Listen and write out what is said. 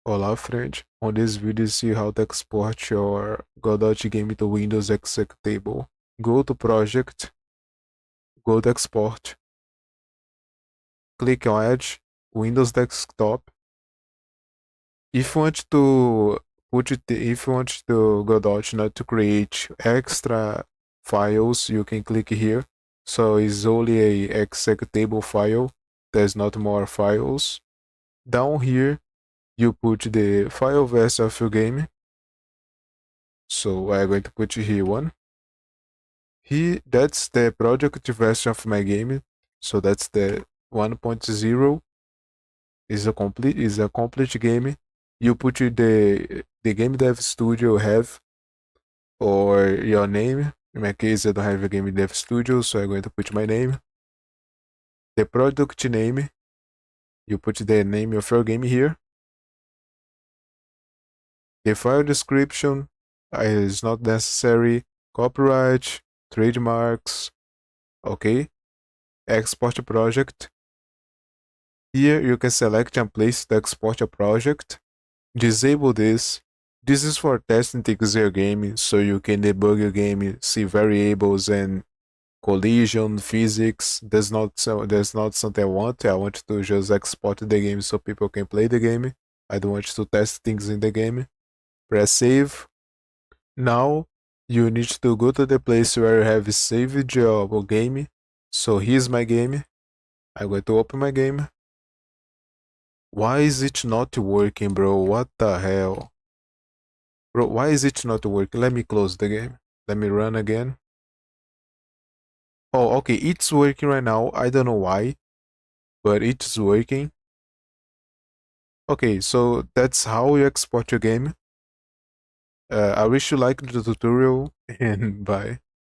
Olá, friend. On this video, see how to export your Godot game to Windows executable. Go to Project, go to Export, click on Edge, Windows Desktop. If you want to if you want to Godot not to create extra files, you can click here. So it's only a executable file. There's not more files. Down here, you put the file version of your game. So I'm going to put here one. That's the project version of my game. So that's the 1.0 is a complete game. You put the game dev studio have or your name. In my case, I don't have a game dev studio, so I'm going to put my name. The product name, you put the name of your game here. The file description is not necessary. Copyright, trademarks, okay. Export project. Here you can select and place the export a project. Disable this. This is for testing things your game, so you can debug your game, see variables and collision, physics. That's not something I want. I want to just export the game so people can play the game. I don't want to test things in the game. Press save. Now you need to go to the place where you have saved your game. So here's my game. I'm going to open my game. Why is it not working, bro? What the hell? Bro, why is it not working? Let me close the game. Let me run again. Oh, okay, it's working right now. I don't know why, but it's working. Okay, so that's how you export your game. I wish you liked the tutorial, and bye.